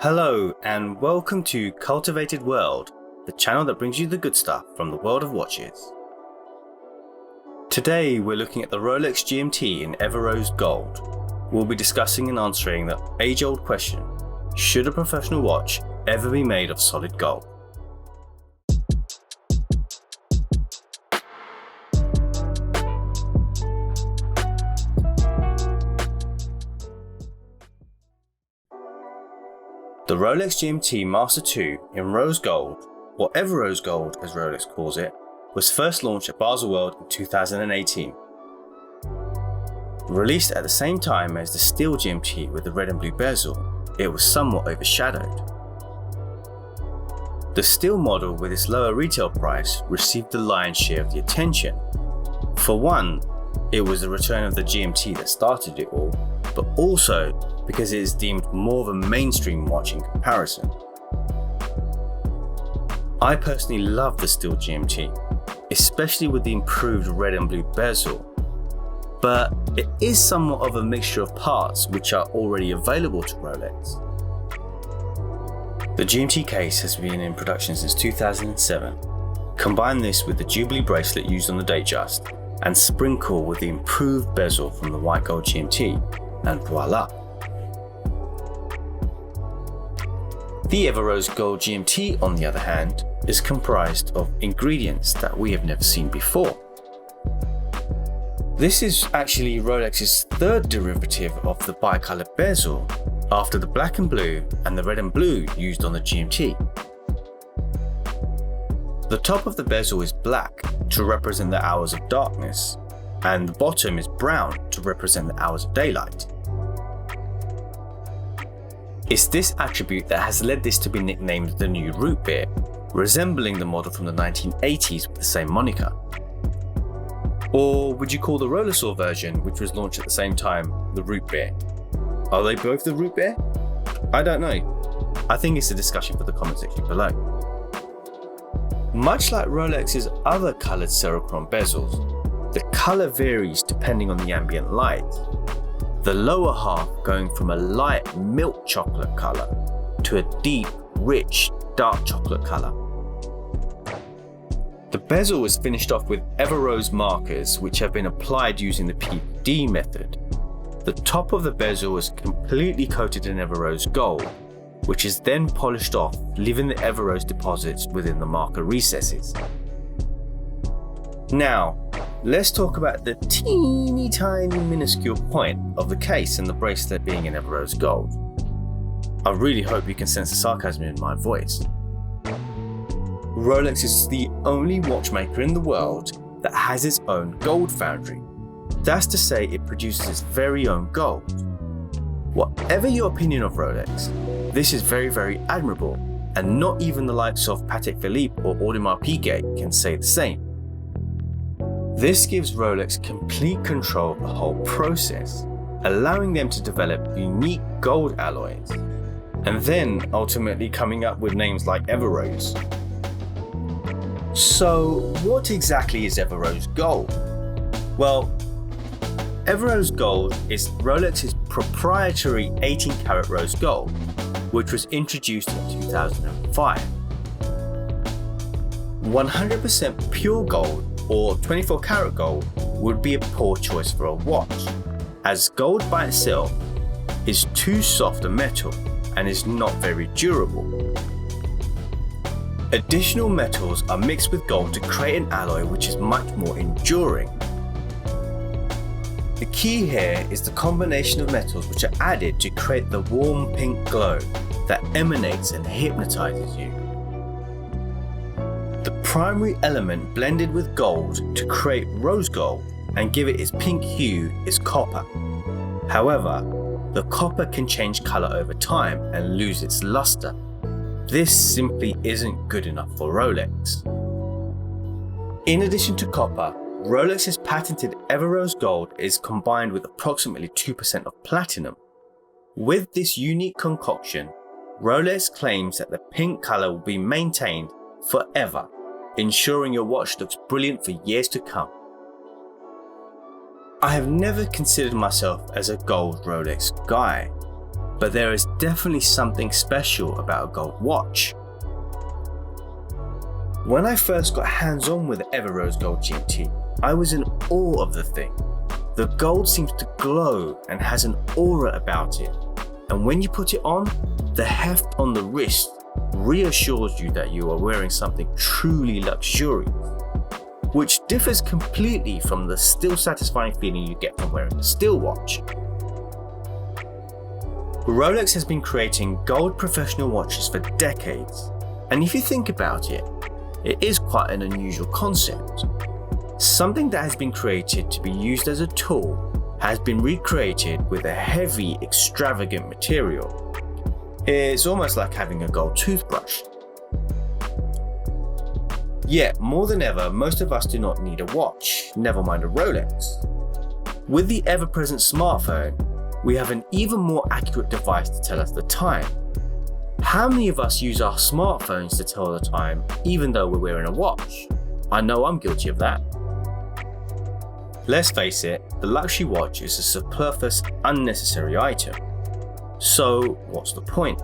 Hello and welcome to Cultivated World, the channel that brings you the good stuff from the world of watches. Today we're looking at the Rolex GMT in Everose Gold. We'll be discussing and answering the age-old question, should a professional watch ever be made of solid gold? The Rolex GMT-Master 2 in rose gold, or Everose Gold as Rolex calls it, was first launched at Bezel in 2018. Released at the same time as the steel GMT with the red and blue bezel, it was somewhat overshadowed. The steel model with its lower retail price received the lion's share of the attention. For one, it was the return of the GMT that started it all, but also because it is deemed more of a mainstream watch in comparison. I personally love the steel GMT, especially with the improved red and blue bezel, but it is somewhat of a mixture of parts which are already available to Rolex. The GMT case has been in production since 2007. Combine this with the Jubilee bracelet used on the Datejust, and sprinkle with the improved bezel from the white gold GMT, and voila! The Everose Gold GMT, on the other hand, is comprised of ingredients that we have never seen before. This is actually Rolex's third derivative of the bicolor bezel, after the black and blue and the red and blue used on the GMT. The top of the bezel is black to represent the hours of darkness, and the bottom is brown to represent the hours of daylight. It's this attribute that has led this to be nicknamed the new root beer, resembling the model from the 1980s with the same moniker. Or would you call the Rolesaur version, which was launched at the same time, the root beer? Are they both the root beer? I don't know. I think it's a discussion for the comment section below. Much like Rolex's other coloured Cerachron bezels, the colour varies depending on the ambient light. The lower half going from a light milk chocolate colour to a deep, rich, dark chocolate colour. The bezel is finished off with Everose markers which have been applied using the PD method. The top of the bezel is completely coated in Everose gold, which is then polished off, leaving the Everose deposits within the marker recesses. Now, let's talk about the teeny tiny minuscule point of the case and the bracelet being in Everose gold. I really hope you can sense the sarcasm in my voice. Rolex is the only watchmaker in the world that has its own gold foundry. That's to say, it produces its very own gold. Whatever your opinion of Rolex, this is very admirable, and not even the likes of Patek Philippe or Audemars Piguet can say the same. This gives Rolex complete control of the whole process, allowing them to develop unique gold alloys, and then ultimately coming up with names like Everose. So what exactly is Everose Gold? Well, Everose Gold is Rolex's proprietary 18 karat rose gold, which was introduced in 2005. 100% pure gold or 24 karat gold would be a poor choice for a watch, as gold by itself is too soft a metal and is not very durable. Additional metals are mixed with gold to create an alloy which is much more enduring. The key here is the combination of metals which are added to create the warm pink glow that emanates and hypnotizes you. The primary element blended with gold to create rose gold and give it its pink hue is copper. However, the copper can change color over time and lose its luster. This simply isn't good enough for Rolex. In addition to copper, Rolex's patented Everose Gold is combined with approximately 2% of platinum. With this unique concoction, Rolex claims that the pink color will be maintained forever, ensuring your watch looks brilliant for years to come. I have never considered myself as a gold Rolex guy, but there is definitely something special about a gold watch. When I first got hands-on with the Everose Gold GMT, I was in awe of the thing. The gold seems to glow and has an aura about it, and when you put it on, the heft on the wrist reassures you that you are wearing something truly luxurious, which differs completely from the still satisfying feeling you get from wearing a steel watch. Rolex has been creating gold professional watches for decades, and if you think about it, it is quite an unusual concept. Something that has been created to be used as a tool has been recreated with a heavy, extravagant material. It's almost like having a gold toothbrush. Yet, more than ever, most of us do not need a watch, never mind a Rolex. With the ever-present smartphone, we have an even more accurate device to tell us the time. How many of us use our smartphones to tell the time even though we're wearing a watch? I know I'm guilty of that. Let's face it, the luxury watch is a superfluous, unnecessary item. So what's the point?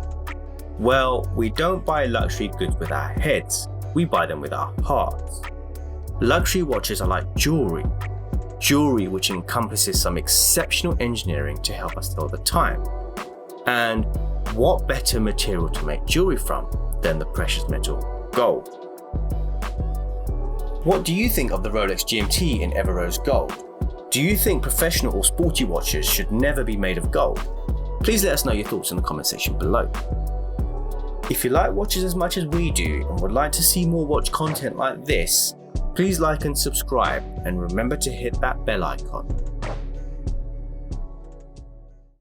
Well, we don't buy luxury goods with our heads, we buy them with our hearts. Luxury watches are like jewelry which encompasses some exceptional engineering to help us tell the time. And what better material to make jewelry from than the precious metal gold? What do you think of the Rolex GMT in Everose Gold? Do you think professional or sporty watches should never be made of gold? Please let us know your thoughts in the comment section below. If you like watches as much as we do and would like to see more watch content like this, please like and subscribe, and remember to hit that bell icon.